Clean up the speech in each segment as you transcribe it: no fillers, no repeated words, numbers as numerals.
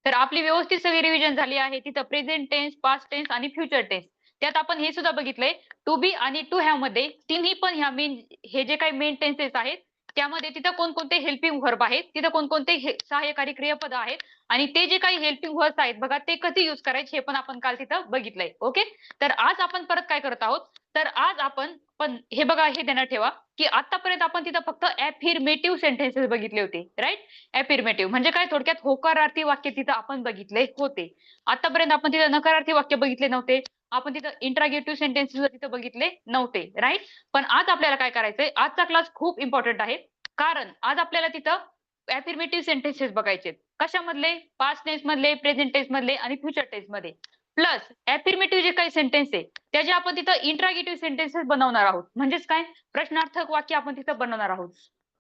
तर आपली व्यवस्थित सगळी रिव्हिजन झाली आहे. तिथं प्रेझेंट टेन्स, पास्ट टेन्स आणि फ्युचर टेन्स. त्यात आपण हे सुद्धा बघितलंय टू बी आणि टू हॅव मध्ये तिन्ही पण ह्या मेन हे जे काही मेन टेन्सेस आहेत त्यामध्ये तिथं कोणकोणते हेल्पिंग व्हर्ब आहेत, तिथं कोणकोणते सहाय्यकारी क्रियापद आहेत आणि ते जे काही हेल्पिंग व्हर्ब्स आहेत बघा ते कधी युज करायचे हे पण आपण काल तिथं बघितलंय. ओके. तर आज आपण परत काय करत आहोत, तर आज आपण पण हे बघा हे ध्यानात ठेवा की आतापर्यंत आपण तिथं फक्त अफिर्मेटिव्ह सेंटेन्सेस बघितले होते, राईट. अफिर्मेटिव्ह म्हणजे काय, थोडक्यात होकारार्थी वाक्य तिथं आपण बघितले होते. आतापर्यंत आपण तिथं नकारार्थी वाक्य बघितले नव्हते. आपण तिथं इंट्रागेटिव्ह सेंटेन्सेस तिथं बघितले नव्हते, राईट. पण आज आपल्याला काय करायचंय, आजचा क्लास खूप इम्पॉर्टंट आहे. कारण आज आपल्याला तिथं अफिर्मेटिव्ह सेंटेन्सेस बघायचे. कशामधले, पास्ट टेन्स मधले, प्रेझेंट टेन्स मधले आणि फ्युचर टेन्स मध्ये. प्लस अफिर्मेटिव्ह जे काही सेंटेन्स आहे त्याचे आपण तिथं इंट्रागेटिव्ह सेंटेन्सेस बनवणार आहोत. म्हणजेच काय, प्रश्नार्थक वाक्य आपण तिथं बनवणार आहोत.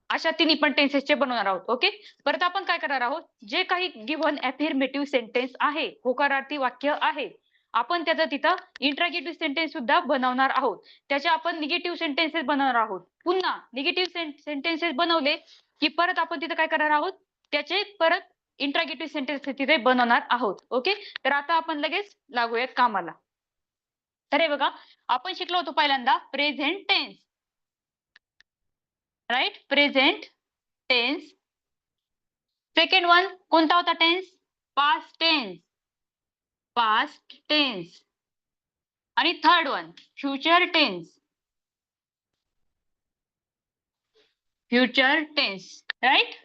अशा तिन्ही पण टेन्सेसचे बनवणार आहोत. ओके. परत आपण काय करणार आहोत, जे काही गिव्हन अफिर्मेटिव्ह सेंटेन्स आहे, होकारार्थी वाक्य आहे, आपण त्याचं तिथं इंट्रागेटिव्ह सेंटेन्स सुद्धा बनवणार आहोत. त्याचे आपण निगेटिव्ह सेंटेन्सेस बनवणार आहोत. पुन्हा निगेटिव्ह सेंटेन्सेस बनवले की परत आपण तिथं काय करणार आहोत, त्याचे परत इंट्रागेटिव्ह सेंटेन्सेस तिथे बनवणार आहोत. ओके. तर आता आपण लगेच लागूयात कामाला. तर हे बघा, आपण शिकलो होतो पहिल्यांदा present tense, right. Present tense. Second one कोणता होता tense, past tense. Past tense. आणि third one future tense. Future tense, right.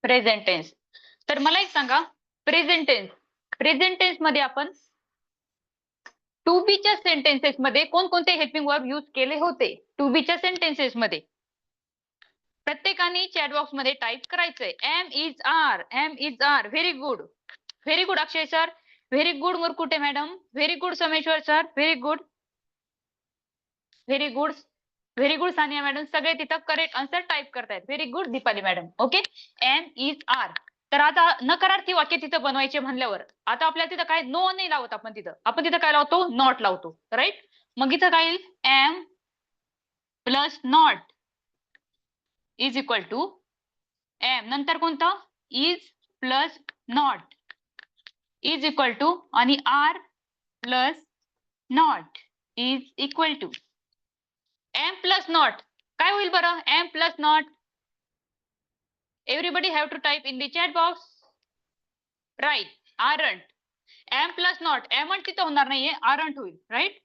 Present tense. तर मला एक सांगा, प्रेझेंट टेन्स, प्रेझेंट टेन्स मध्ये आपण टू बीच्या सेंटेन्सेस मध्ये कोणकोणते हेल्पिंग वर्ब यूज केले होते. टू बीच्या सेंटेन्सेस मध्ये प्रत्येकाने चॅट बॉक्स मध्ये टाइप करायचंय. Am is are, am is are. Very good, very good Akshay sir, very good Murkute madam, very good Someshwar sir, very good, very good, very good Sania madam. सगळे तिथं correct answer type करतायत. Very good Deepali madam. Okay. Am is are. तर आता नकारार्थी वाक्य तिथं बनवायचे म्हणल्यावर आता आपल्याला तिथं काय नो नाही लावत आपण तिथं काय लावतो, नॉट लावतो, राईट. मग इथं काय येईल, am plus not is equal to am नंतर कोणतं, is plus not is equal to आणि are plus not is equal to am plus not. काय होईल बरं, am plus not. Everybody have to type in the chat box. Right, aren't. Am plus not, am तिथं होणार नाहीये, aren't होईल, right.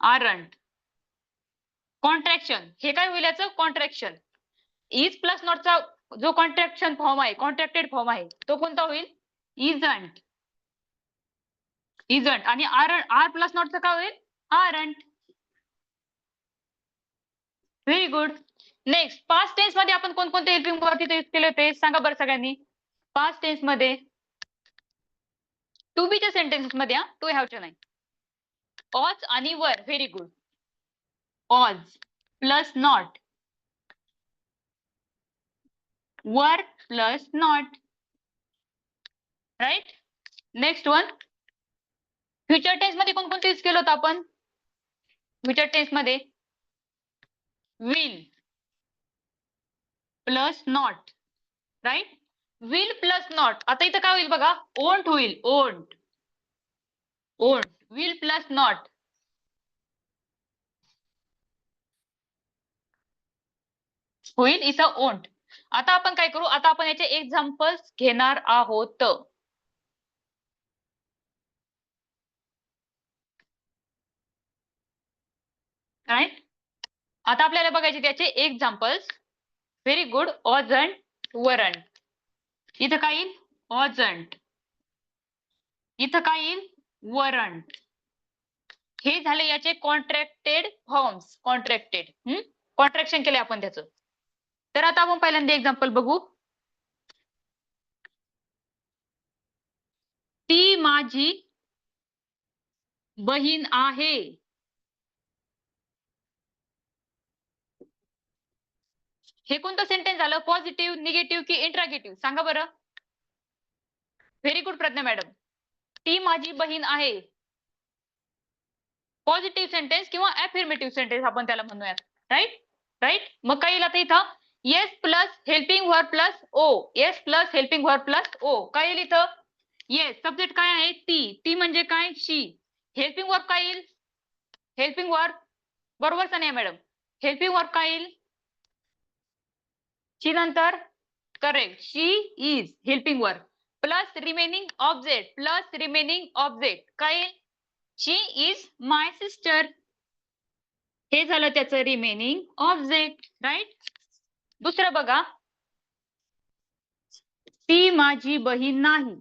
Aren't. Contraction, हे काय होईल याचं, कॉन्ट्रॅक्शन. इज प्लस नॉटचा जो कॉन्ट्रॅक्शन फॉर्म आहे, कॉन्ट्रॅक्टेड फॉर्म आहे, तो कोणता होईल, इजंट. इजंट. आणि आर प्लस नॉटचं काय होईल, aren't. Very good. Next, past tense मध्ये आपण कोणकोणते हेल्पिंग वर्ब तिथे यूज केले होते सांगा बरं सगळ्यांनी. पास्ट टेन्स मध्ये टू बीच्या सेंटेन्सेस मध्ये, टू हॅवच्या नाही, ऑज आणि were. Very good. Was plus not, were plus not, right. Next one, future tense मध्ये कोणकोणते यूज केलं होतं आपण. फ्युचर टेन्स मध्ये will plus not, right. Will plus not. आता इथं काय होईल बघा, ओंट होईल, won't. Won't. Will plus not होईल इथं ओंट. आता आपण काय करू, आता आपण याचे एक्झाम्पल्स घेणार आहोत. राईट. आता आपल्याला बघायचे त्याचे examples. Very good. Wasn't, weren't. इथं काय येईल, ऑजंट. इथं काय येईल, वरंट. हे झाले याचे कॉन्ट्रॅक्टेड फॉर्म्स. कॉन्ट्रॅक्टेड, कॉन्ट्रॅक्शन केले आपण त्याचं. तर आता आपण पहिल्यांदा एक्झाम्पल बघू. ती माझी बहीण आहे. हे कोणतं सेंटेन्स झालं? पॉझिटिव्ह, निगेटिव्ह की इंट्रागेटिव्ह? सांगा बरं. Very good Pragya madam. ती माझी बहीण आहे. पॉझिटिव्ह सेंटेन्स किंवा अफर्मेटिव्ह सेंटेन्स आपण त्याला म्हणूयात. राईट? राईट? मग काय येईल आता इथं? Yes plus helping verb plus O. Yes plus helping verb plus O. काय येईल इथं? येस. सब्जेक्ट काय आहे? ती. ती म्हणजे काय? शी. हेल्पिंग वर्ब काय येईल? हेल्पिंग वर्ब बरोबर का नाही मॅडम? हेल्पिंग वर्ब काय येईल? शी नंतर correct. She is helping verb plus remaining object. Plus remaining object काय येईल? शी इज माय सिस्टर. हे झालं त्याचं रिमेनिंग ऑब्जेक्ट. राईट? दुसरं बघा. ती माझी बहीण नाही.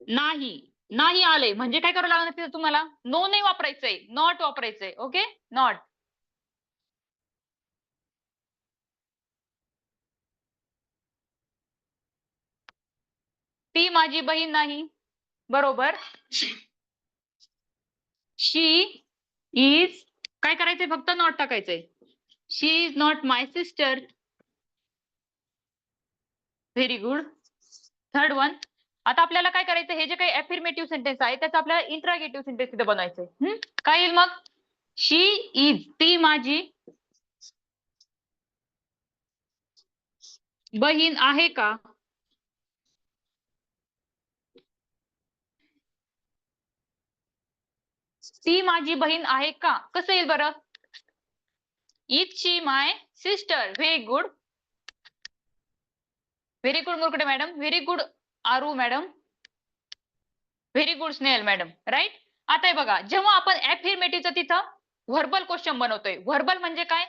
नाही. नाही आले म्हणजे काय करावं लागणार तिथं तुम्हाला? नो नाही वापरायचंय, नॉट वापरायचंय. ओके? नॉट. ती माझी बहीण नाही. बरोबर. शी इज काय करायचंय? फक्त नॉट टाकायचंय. She is not my sister. Very good. Third one. आता आपल्याला काय करायचं? हे जे काही अफर्मेटिव्ह सेंटेन्स आहे त्याचं आपल्याला इंट्रागेटिव्ह सेंटेन्स तिथे बनवायचंय. काय येईल मग? शी इज ती माझी बहीण आहे का? ती माझी बहीण आहे का? कसं येईल बरं? Is she my sister. Very good. Very good Murkute madam. Very good Aru madam. Very good Snehal madam. Right? आता हे बघा, जेव्हा आपण अफर्मेटिव्हचं तिथं व्हर्बल क्वेश्चन बनवतोय. व्हर्बल म्हणजे काय?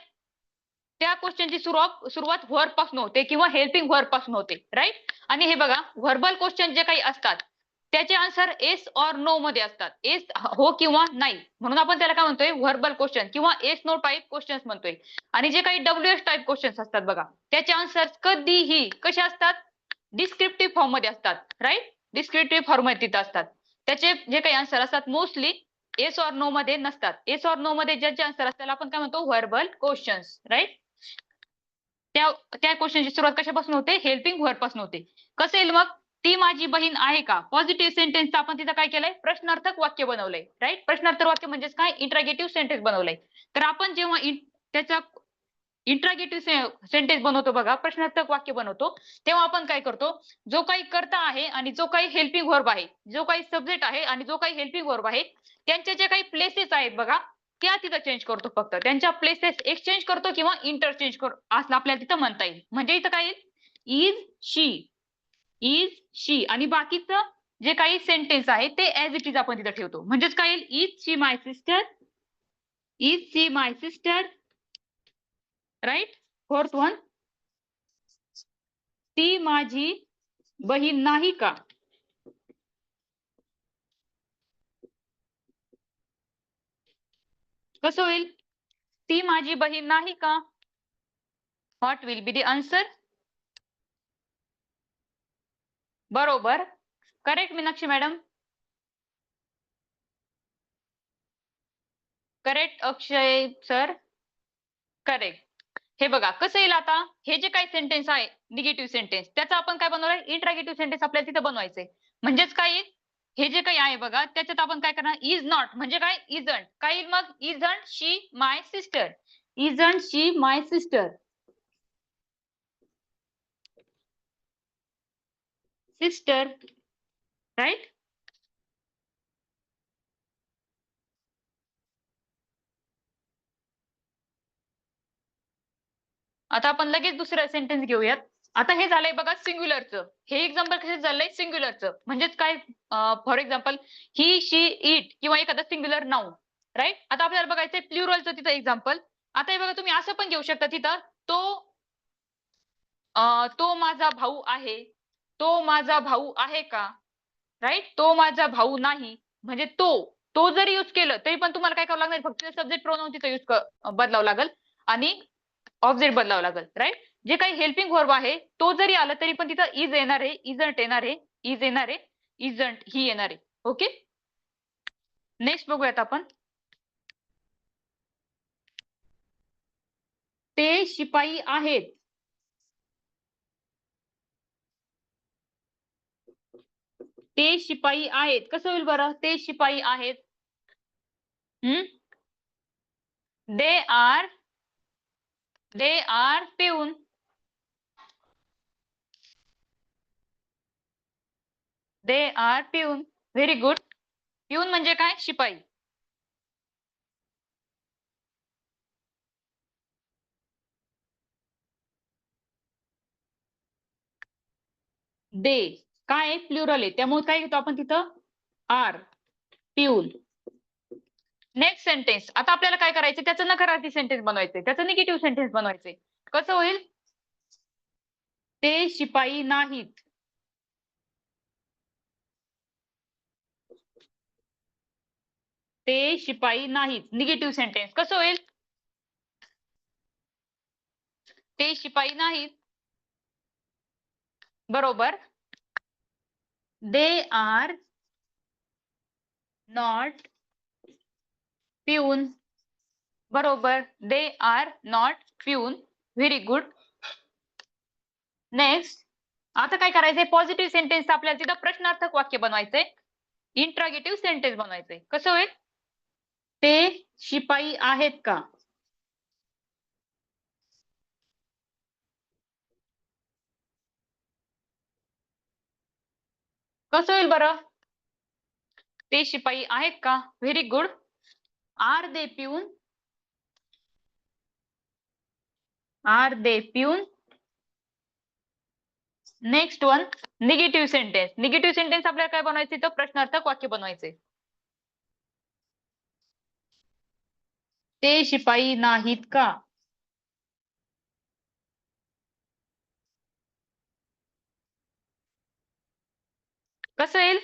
त्या क्वेश्चनची सुरुवात व्हर्ब पासून होते किंवा हेल्पिंग व्हर्ब पासून होते. राईट? आणि हे बघा, व्हर्बल क्वेश्चन जे काही असतात त्याचे आन्सर येस ऑर नो मध्ये असतात. येस हो किंवा नाही. म्हणून आपण त्याला काय म्हणतोय? व्हर्बल क्वेश्चन किंवा येस नो टाईप क्वेश्चन्स म्हणतोय. आणि जे काही WH टाईप क्वेश्चन्स असतात बघा, त्याचे आन्सर कधीही कसे असतात? डिस्क्रिप्टिव्ह फॉर्म मध्ये असतात. राईट? डिस्क्रिप्टिव्ह फॉर्म मध्ये तिथं असतात. त्याचे जे काही आन्सर असतात मोस्टली येस ऑर नो मध्ये नसतात. येस ऑर नो मध्ये ज्याचे आन्सर असतात त्याला आपण काय म्हणतो? Verbal questions. राईट? त्या त्या क्वेश्चनची सुरुवात कशापासून होते? हेल्पिंग व्हर्ब पासून होते. कसं येईल मग? ती माझी बहीण आहे का? पॉझिटिव्ह सेंटेन्स आपण तिथं काय केलंय? प्रश्नार्थक वाक्य बनवलंय. राईट? प्रश्नार्थक वाक्य म्हणजेच काय? इंट्रागेटिव्ह सेंटेन्स बनवलंय. तर आपण जेव्हा त्याचा इंट्रागेटिव्ह सेंटेन्स बनवतो बघा, प्रश्नार्थक वाक्य बनवतो, तेव्हा आपण काय करतो? जो काही कर्ता आहे आणि जो काही हेल्पिंग व्हर्ब आहे, जो काही सब्जेक्ट आहे आणि जो काही हेल्पिंग व्हर्ब आहे, त्यांच्या जे काही प्लेसेस आहेत बघा, त्या तिथं चेंज करतो फक्त. त्यांच्या प्लेसेस एक्सचेंज करतो किंवा इंटरचेंज करतो असं आपल्याला तिथं म्हणता येईल. म्हणजे इथं काय येईल? Is she. इज शी आणि बाकीचं जे काही सेंटेन्स आहे ते ऍज इट इज आपण तिथं ठेवतो. म्हणजेच काय येईल? Is she my sister. Is she my sister. Right? Fourth one. ती माझी बहीण नाही का? कसं होईल? ती माझी बहीण नाही का? What will be the answer? बरोबर. Correct Meenakshi madam. Correct Akshay sir. Correct. हे बघा कसं येईल आता? हे जे काही सेंटेन्स आहे निगेटिव्ह सेंटेन्स त्याचा आपण काय बनवलंय? इंट्रागेटिव्ह सेंटेन्स आपल्याला तिथे बनवायचंय. म्हणजेच काय येईल? हे जे काही आहे बघा त्याच्यात आपण काय करणार? इज नॉट म्हणजे काय? इजंट. काय येईल मग? Isn't she my sister. Isn't she my sister. Sister. Right? आता आपण लगेच दुसरं सेंटेन्स घेऊयात. आता हे झालंय बघा सिंग्युलरचं. हे एक्झाम्पल कसं झालंय? सिंग्युलरचं. म्हणजेच काय? For example he, she, it किंवा एखादं सिंग्युलर नाउन. राईट? आता आपल्याला बघायचंय प्लुरलचं तिथं एक्झाम्पल. आता हे बघा तुम्ही असं पण घेऊ शकता तिथं तो माझा भाऊ आहे. तो माझा भाऊ आहे का? राईट? तो माझा भाऊ नाही. म्हणजे तो जरी युज केलं तरी पण तुम्हाला काय करावं लागणार? फक्त सब्जेक्ट प्रोनाउन तिथं बदलावं लागेल आणि ऑब्जेक्ट बदलावं लागेल. राईट? जे काही हेल्पिंग व्हर्ब आहे तो जरी आला तरी पण तिथं इज येणार आहे, इजंट येणार आहे, इज येणार आहे, इजंट ही येणार आहे. ओके? नेक्स्ट बघूयात आपण. शिपाई आहेत. ते शिपाई आहेत. कसं होईल बरं? ते शिपाई आहेत. दे आर पिऊन. दे आर पिऊन. Very good. पिऊन म्हणजे काय? शिपाई. दे काय प्लुरल आहे, त्यामुळे काय घेतो आपण तिथं? आर. पिऊन. Next sentence. आता आपल्याला काय करायचं? त्याचं नकारार्थी सेंटेन्स बनवायचंय, त्याचं निगेटिव्ह सेंटेन्स बनवायचंय. कसं होईल? ते शिपाई नाहीत. ते शिपाई नाहीत. निगेटिव्ह सेंटेन्स कसं होईल? ते शिपाई नाहीत. बरोबर. दे आर नॉट पिऊन. बरोबर. दे आर नॉट पिऊन. Very good. नेक्स्ट. आता काय करायचंय? पॉझिटिव्ह सेंटेन्स आपल्याला तिथं प्रश्नार्थक वाक्य बनवायचंय. Interrogative sentence बनवायचंय. कसं होईल? ते शिपाई आहेत का? कसं होईल बरं? ते शिपाई आहेत का? Very good. आर दे पिऊन. आर दे पिऊन. Next one. Negative sentence. Negative sentence आपल्याला काय बनवायचे? तर प्रश्नार्थक वाक्य बनवायचे. ते शिपाई नाहीत का? कसं येईल?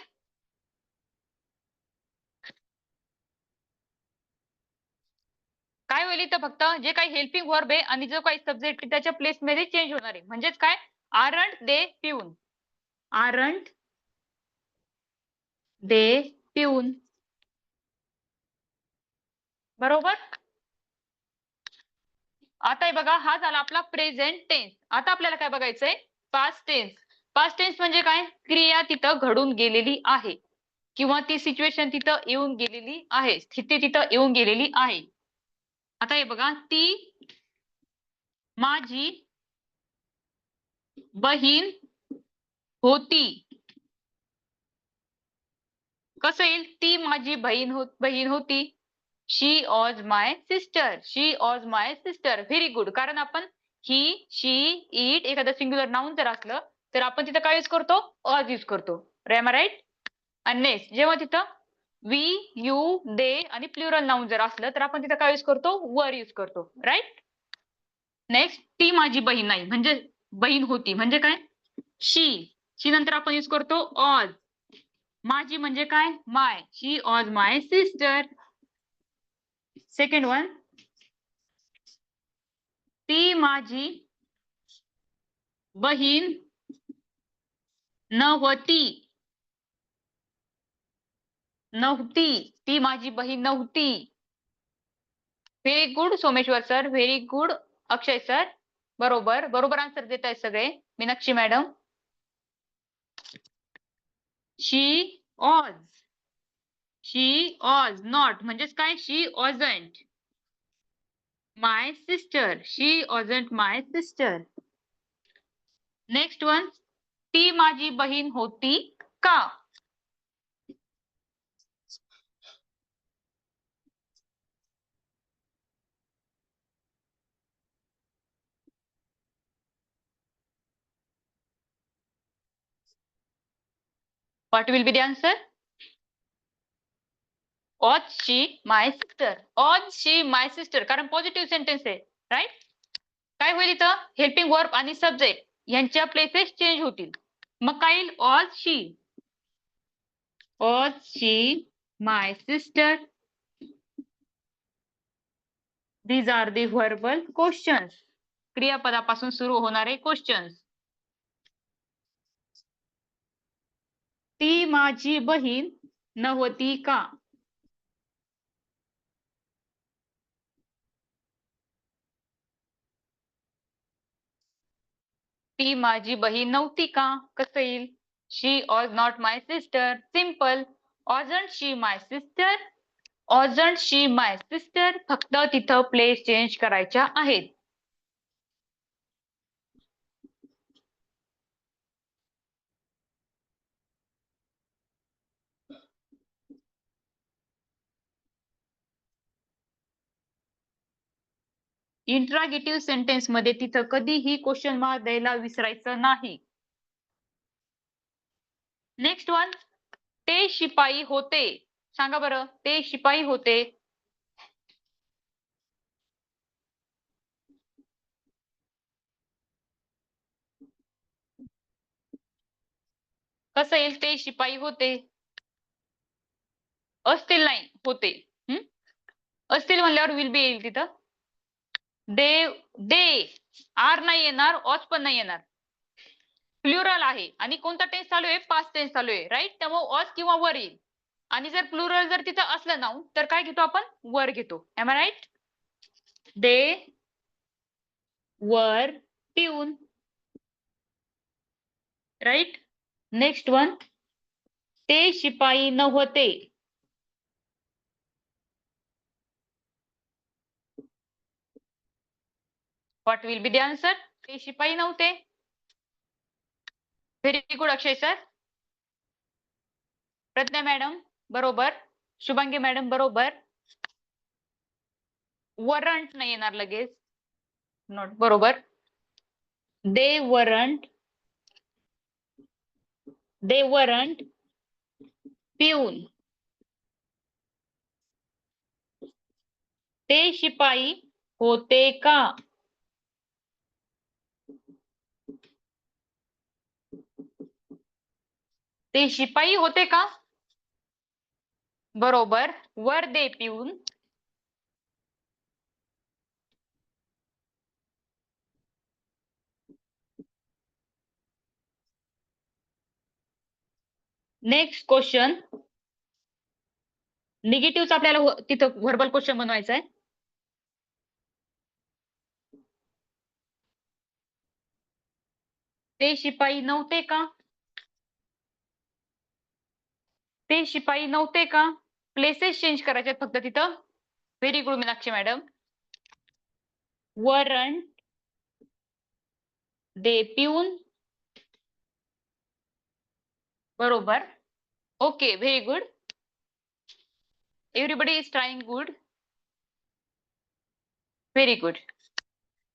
काय होईल इथं? फक्त जे काही हेल्पिंग वर्ब आहे आणि जो काही सब्जेक्ट त्याच्या प्लेस मध्ये चेंज होणार आहे. म्हणजेच काय? आरंट दे पिऊन. आरंट दे पिऊन. बरोबर. आता हे बघा, हा झाला आपला प्रेझेंट टेन्स. आता आपल्याला काय बघायचंय? Past tense. पास्ट टेन्स म्हणजे काय? क्रिया तिथं घडून गेलेली आहे किंवा ती सिच्युएशन तिथं येऊन गेलेली आहे, स्थिती तिथं येऊन गेलेली आहे. आता हे बघा, ती माझी बहीण होती. कसं येईल? ती माझी बहीण होती. She was my sister. She was my sister. Very good. कारण आपण ही, शी, इट एखादं सिंग्युलर नाउन जर असलं तर आपण तिथं काय यूज करतो? वॉज यूज करतो. Am I right? आणि नेक्स्ट, जेव्हा तिथं वी, यू, दे आणि प्लुरल नाउन जर असलं तर आपण तिथं काय यूज करतो? वर यूज करतो. राईट? नेक्स्ट, ती माझी बहीण नाही म्हणजे बहीण होती म्हणजे काय? शी. शी नंतर आपण यूज करतो ऑज. माझी म्हणजे काय? My. She was my sister. Second one. ती माझी बहीण नव्हती. नव्हती. ती माझी बहीण नव्हती. Very good Someshwar sir. Very good Akshay sir. बरोबर. बरोबर आन्सर देत आहेत सगळे. Meenakshi madam. She was. She was not म्हणजेच काय? She wasn't my sister. She wasn't my sister. Next one. ती माझी बहीण होती का? What will be the answer? Was she my sister? Was she my sister? कारण पॉझिटिव्ह सेंटेन्स आहे. Right? काय होईल इथं? हेल्पिंग वर्ब आणि सब्जेक्ट यांच्या प्लेसेस चेंज होतील. मग काय येईल? Was she. Was she my sister? These are the verbal questions. क्रियापदापासून सुरू होणारे क्वेश्चन्स. ती माझी बहीण नव्हती का? ती माझी बहीण नव्हती का? कसं येईल? She was not my sister. Simple. Wasn't she my sister. Wasn't she my sister. फक्त तिथं प्लेस चेंज करायच्या आहेत. इंट्रागेटिव्ह सेंटेन्स मध्ये तिथं कधीही क्वेश्चन मार्क द्यायला विसरायचं नाही. Next one. ते शिपाई होते. सांगा बरं, ते शिपाई होते. कसं येईल? ते शिपाई होते. असतील नाही, होते. असतील म्हणल्यावर विल बी येईल तिथं. दे आर नाही येणार, ऑस पण नाही येणार. प्लुरल आहे आणि कोणता टेन्स चालू आहे? पास्ट टेन्स चालू आहे, राईट. त्यामुळे ऑस किंवा वर येईल. आणि जर प्लुरल जर तिथं असलं नाऊन तर काय घेतो आपण? वर घेतो. M I right? दे वर ट्यून, राईट. Next one. ते शिपाई नव्हते. What will be the answer? ते शिपाई नव्हते. Very good Akshay sir. Pragya madam बरोबर. शुभांगी मॅडम बरोबर. वरंट नाही येणार लगेच. नॉट बरोबर. दे वरंट पिऊन. ते शिपाई होते का? ते शिपाई होते का? बरोबर. वर दे पिऊन. Next question. निगेटिव्ह आपल्याला तिथं व्हर्बल क्वेश्चन बनवायचा आहे. ते शिपाई नव्हते का? ते शिपाई नव्हते का? प्लेसेस चेंज करायचे फक्त तिथं. Very good Meenakshi madam. Weren't they peon. बरोबर. Okay, very good. Everybody is trying good. Very good.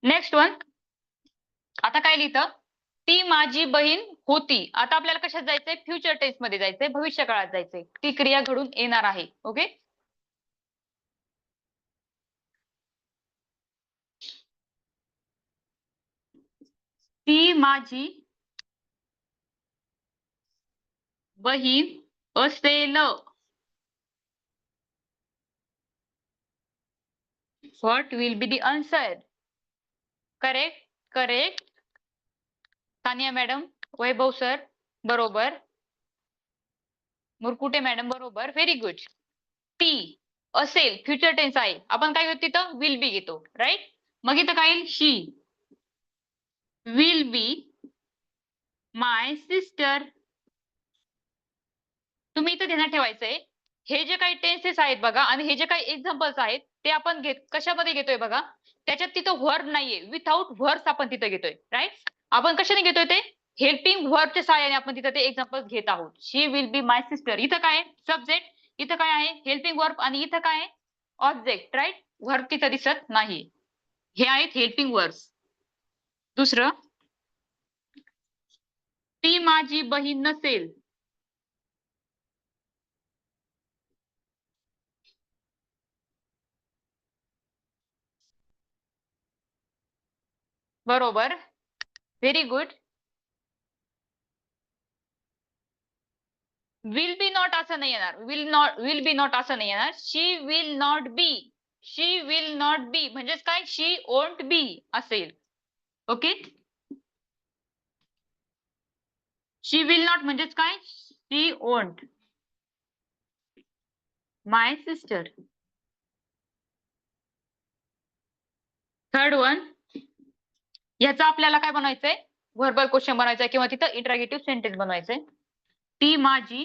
Next one. आता काय लिहितं? ती माझी बहीण होती. आता आपल्याला कशात जायचंय? फ्युचर टेन्स मध्ये जायचंय, भविष्य काळात जायचंय. ती क्रिया घडून येणार आहे. ओके. ती माझी बहीण असेल. What will be the answer? Correct, correct. Tania madam, Vaibhav sir बरोबर. मुरकुटे मॅडम बरोबर. Very good. ती असेल, फ्युचर टेन्स आहे. आपण काय घेतो तिथं? विल बी घेतो, राईट. मग इथं काय येईल? शी विल बी माय सिस्टर. तुम्ही इथं ध्यानात ठेवायचंय, हे जे काही टेन्सेस आहेत बघा आणि हे जे काही एक्झाम्पल्स आहेत ते आपण कशामध्ये घेतोय बघा. त्याच्यात तिथं व्हर्ब नाहीये, विथआउट व्हर्ब्स आपण तिथं घेतोय, राईट. आपण कशाने घेतोय ते? हेल्पिंग व्हर्बच्या सहाय्याने आपण तिथं ते एक्झाम्पल्स घेत आहोत. शी विल बी माय सिस्टर. इथं काय आहे? सब्जेक्ट. इथं काय आहे? Helping verb. आणि इथं काय आहे? Object, right. व्हर्ब तिथं दिसत नाही. हे आहेत हेल्पिंग वर्ब्स. दुसरं. ती माझी बहीण नसेल. बरोबर. Very good. Will be not असं नाही येणार. विल बी नॉट असं नाही येणार. She will not be. She will not be म्हणजेच काय? शी ओंट बी असेल. ओके. शी विल नॉट म्हणजेच काय? शी ओंट माय सिस्टर. Third one. याचा आपल्याला काय बनवायचंय? व्हर्बल क्वेश्चन बनवायचा किंवा तिथं इंटरॅगेटिव्ह सेंटेन्स बनवायचंय. ती माझी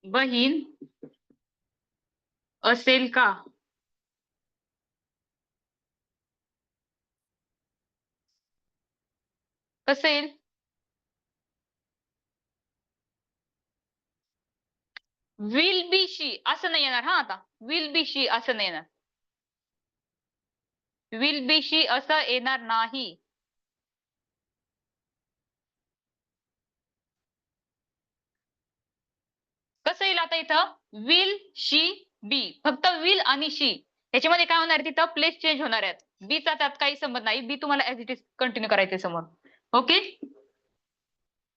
बहीण असेल का? कसं येईल? विल बी शी असं नाही येणार. हा, आता विल बी शी असं नाही येणार. विल बी शी असं येणार नाही. कसं येईल आता इथं? विल शी बी, फक्त विल आणि शी याच्यामध्ये काय होणार आहे? तिथं प्लेस चेंज होणार आहेत. बीचा त्यात काही संबंध नाही. बी तुम्हाला ऍज इट इज कंटिन्यू करायचे समोर. ओके,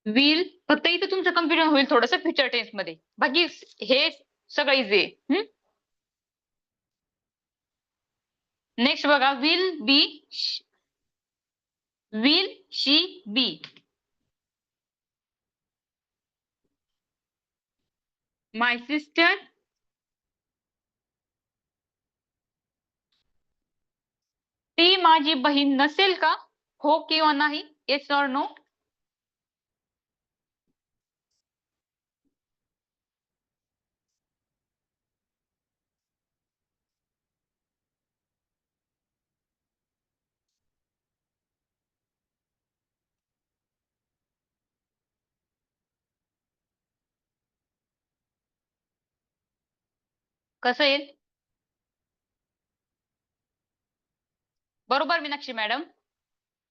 विल फक्त इथं तुमचं कन्फ्युजन होईल थोडंसं फ्युचर टेन्स मध्ये. बाकी हे सगळं इझी आहे. नेक्स्ट बघा, will she be. My sister ती माझी बहीण नसेल का? हो किंवा नाही? Yes or no? कसं येईल? बरोबर मीनाक्षी मॅडम,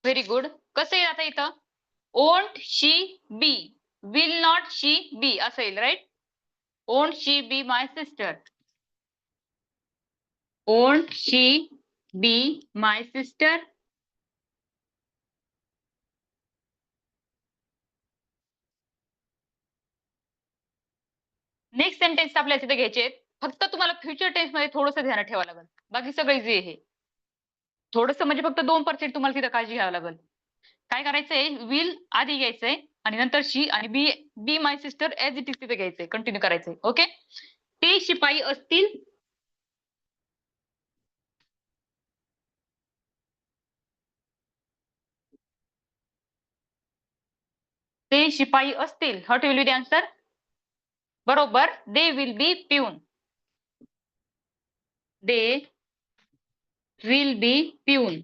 व्हेरी गुड. कसं येईल आता इथं? ओंट she B, will not she be असं येईल, right? Won't she be my sister. Won't she be my sister. Next sentence आपल्याला तिथे घ्यायचे आहेत. फक्त तुम्हाला फ्युचर टेन्स मध्ये थोडंसं ध्यानात ठेवावं लागेल. बाकी सगळं इझी आहे. थोडंसं म्हणजे फक्त 2% तुम्हाला तिथं काळजी घ्यावी लागेल. काय करायचंय? विल आधी घ्यायचंय आणि नंतर शी आणि be, be my sister as it is तिथे घ्यायचंय, कंटिन्यू करायचंय. ओके, ते शिपाई असतील. ते शिपाई असतील. What will be the answer? बरोबर, दे विल बी पिऊन. दे विल बी पिऊन.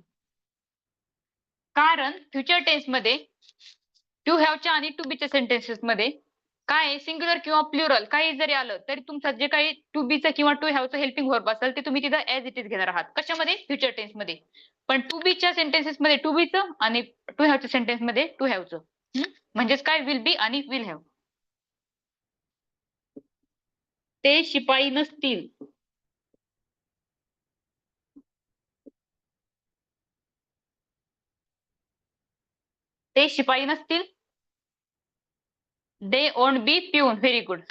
कारण फ्युचर टेन्स मध्ये टू हॅवच्या आणि टू बीच्या सेंटेन्सेस मध्ये काय सिंग्युलर किंवा प्लुरल काही जरी आलं तरी तुमचं जे काही टू बीचं किंवा टू हॅवचं हेल्पिंग वर्ब असेल ते तुम्ही तिथं ऍज इट इज घेणार आहात. कशामध्ये? फ्युचर टेन्स मध्ये. पण टू बीच्या सेंटेन्सेस मध्ये टू बीचं आणि टू हॅवच्या सेंटेन्स मध्ये टू हॅवचं. म्हणजेच काय? विल बी आणि विल हॅव. ते शिपाई नसतील. ते शिपाई नसतील. दे won't be peon. Very good.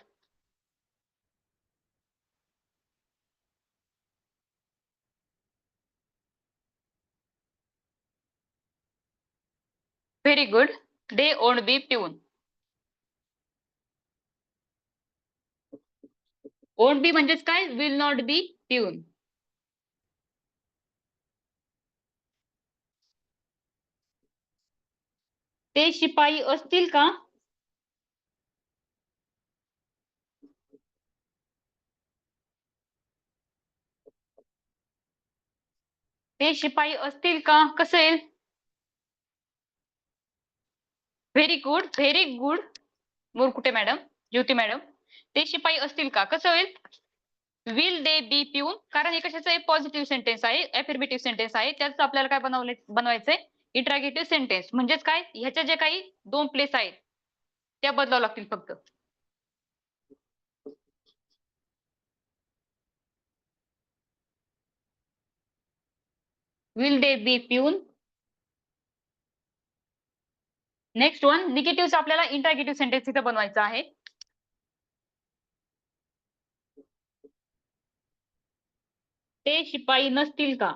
Very good. They won't be peon. Won't बी म्हणजेच काय? विल नॉट बी पिऊन. ते शिपाई असतील का? ते शिपाई असतील का? कसं येईल? Very good, very good. Murkute madam, Jyoti madam, ते शिपाई असतील का? कसं होईल? विल दे बी पिऊन. कारण हे कशाचं आहे? पॉझिटिव्ह सेंटेन्स आहे, अफर्मेटिव्ह सेंटेन्स आहे. त्याच आपल्याला काय बनवायचंय? इंट्रॅगेटिव्ह सेंटेन्स. म्हणजेच काय? ह्याच्या जे काही दोन प्लेस आहेत त्या बदलावं लागतील फक्त. विल दे बी पिऊन. नेक्स्ट वन, निगेटिव्ह आपल्याला इंट्रॅगेटिव्ह सेंटेन्स इथं बनवायचं आहे. ते शिपाई नसतील का?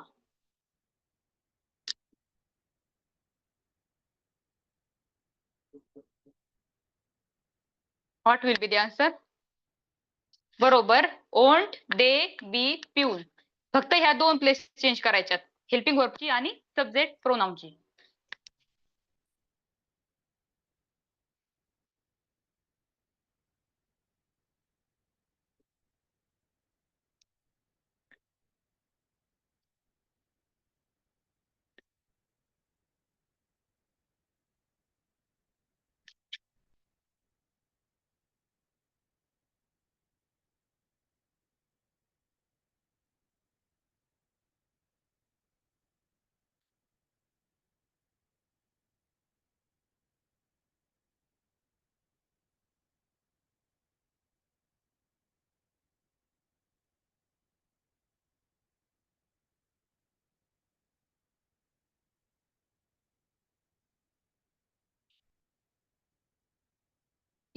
What will be the answer? बरोबर, ओंट दे बी पिऊन. फक्त ह्या दोन प्लेस चेंज करायच्यात, हेल्पिंग वर्बची आणि सब्जेक्ट प्रोनाउनची.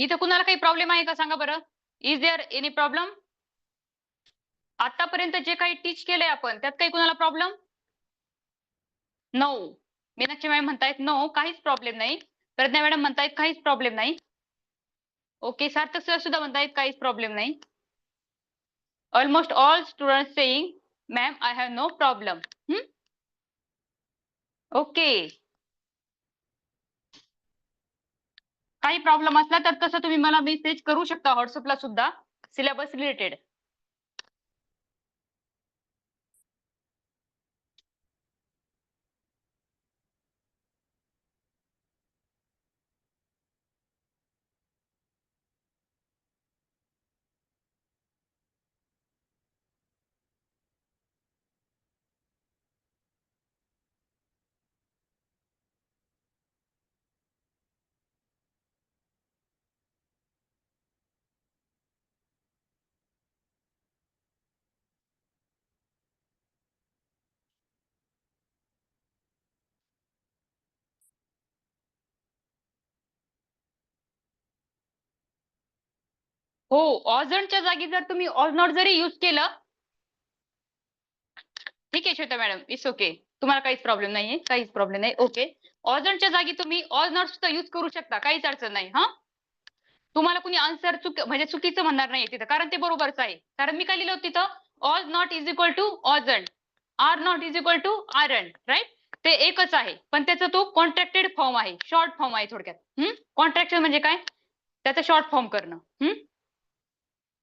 इथं कुणाला काही प्रॉब्लेम आहे का सांगा बरं? Is there any problem? आतापर्यंत जे काही टीच केलंय आपण त्यात काही कुणाला प्रॉब्लेम? नो. मीनाक्षी मॅडम म्हणतायत नो, काहीच प्रॉब्लेम नाही. प्रज्ञा मॅडम म्हणतायत काहीच प्रॉब्लेम नाही. ओके, सार्थक सर सुद्धा म्हणतायत काहीच प्रॉब्लेम नाही. Almost all students saying ma'am I have no problem. Okay. काही प्रॉब्लेम असला तर तसं तुम्ही मला मेसेज करू शकता व्हॉट्सअपला सुद्धा, सिलेबस रिलेटेड. हो, ऑझंटच्या जागी जर तुम्ही ऑज नॉट जरी युज केलं, ठीक आहे श्वेता मॅडम, इट्स ओके. तुम्हाला काहीच प्रॉब्लेम नाहीये, काहीच प्रॉब्लेम नाही. ओके, ऑझंटच्या जागी तुम्ही ऑज नॉट सुद्धा युज करू शकता, काहीच अडचण नाही. हा, तुम्हाला कुणी आन्सर म्हणजे चुकीचं म्हणणार नाही तिथं, कारण ते बरोबरच आहे. कारण मी काय लिहिलं होतं तिथं, was not is equal to wasn't, are not is equal to aren't, right? ते एकच आहे, पण त्याचा तो कॉन्ट्रॅक्टेड फॉर्म आहे, शॉर्ट फॉर्म आहे थोडक्यात. कॉन्ट्रॅक्शन म्हणजे काय? त्याचा शॉर्ट फॉर्म करणं.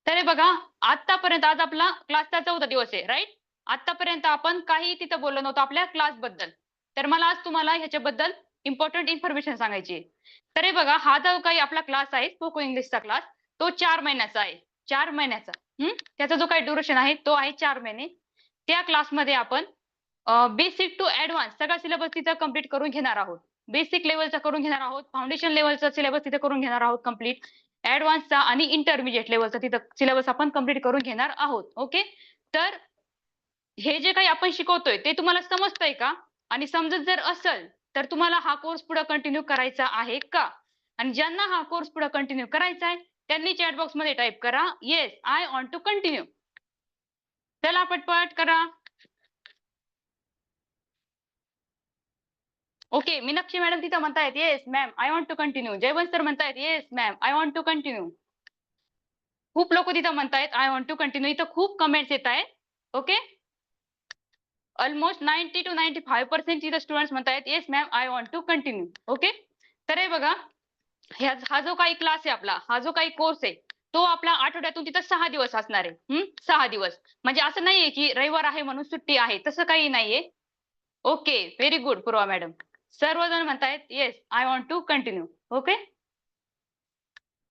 तर हे बघा, आतापर्यंत आज आपला क्लासचा 14 दिवस आहे, राईट? आतापर्यंत आपण काही तिथं बोललो नव्हतो आपल्या क्लास बद्दल. तर मला आज तुम्हाला ह्याच्याबद्दल इम्पॉर्टंट इन्फॉर्मेशन सांगायची आहे. तर हे बघा, हा जो काही आपला क्लास आहे स्पोकन इंग्लिशचा क्लास, तो 4 महिन्याचा आहे. 4 महिन्याचा. त्याचा जो काही ड्युरेशन आहे तो आहे 4 महिने. त्या क्लासमध्ये आपण बेसिक टू ऍडव्हान्स सगळा सिलेबस तिथं कंप्लीट करून घेणार आहोत. बेसिक लेवलचा करून घेणार आहोत, फाउंडेशन लेवलचा सिलेबस तिथे करून घेणार आहोत कंप्लीट, ऍडव्हान्सचा आणि इंटरमिजिएट लेवलचा तिथं सिलेबस आपण कंप्लीट करून घेणार आहोत. ओके, तर हे जे काही आपण शिकवतोय ते तुम्हाला समजतंय का? आणि समजत जर असेल तर तुम्हाला हा कोर्स पुढे कंटिन्यू करायचा आहे का? आणि ज्यांना हा कोर्स पुढे कंटिन्यू करायचा आहे त्यांनी चॅट बॉक्स मध्ये टाइप करा, yes I want to continue. चला पटपट करा. ओके, मीनाक्षी मॅडम तिथं म्हणतायत yes ma'am I want to continue. Jaywant sir म्हणतायत yes ma'am I want to continue. खूप लोक तिथं म्हणतायत आय वॉन्ट टू कंटिन्यू. इथं खूप कमेंट्स येत आहेत. ओके, ऑलमोस्ट 90 to 95% इथं स्टुडंट्स म्हणतायत yes ma'am I want to continue. Okay, तर हे बघा, हा जो काही क्लास आहे आपला, हा जो काही कोर्स आहे तो आपला आठवड्यातून तिथं 6 दिवस असणार आहे. 6 दिवस म्हणजे असं नाहीये की रविवार आहे म्हणून सुट्टी आहे, तसं काही नाहीये. Okay, very good Purva madam. सर्वजण म्हणतायत yes I want to continue. Okay,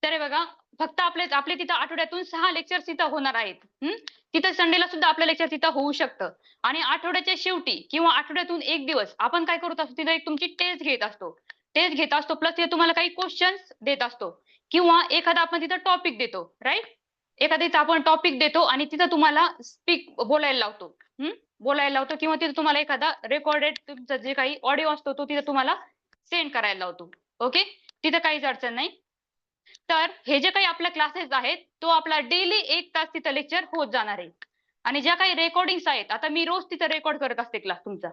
तर हे बघा, फक्त आपले तिथं आठवड्यातून 6 लेक्चर्स तिथं होणार आहेत. तिथं संडेला सुद्धा आपलं लेक्चर तिथं होऊ शकतं. आणि आठवड्याच्या शेवटी किंवा आठवड्यातून एक दिवस आपण काय करत असतो, तिथं एक तुमची टेस्ट घेत असतो. टेस्ट घेत असतो प्लस तिथे तुम्हाला काही क्वेश्चन्स देत असतो किंवा एखादा आपण तिथं टॉपिक देतो, राईट? एखाद्याचा आपण टॉपिक देतो आणि तिथं तुम्हाला बोलायला लावतो. बोलायला लावतो किंवा तिथं तुम्हाला एखादा रेकॉर्डेड तुमचं जे काही ऑडिओ असतो तो तिथं तुम्हाला सेंड करायला लावतो. ओके, तिथं काहीच अडचण नाही. तर हे जे काही आपल्या क्लासेस आहेत तो आपला डेली 1 तास तिथं लेक्चर होत जाणार आहे. आणि ज्या काही रेकॉर्डिंग्स आहेत, आता मी रोज तिथं रेकॉर्ड करत असते क्लास तुमचा.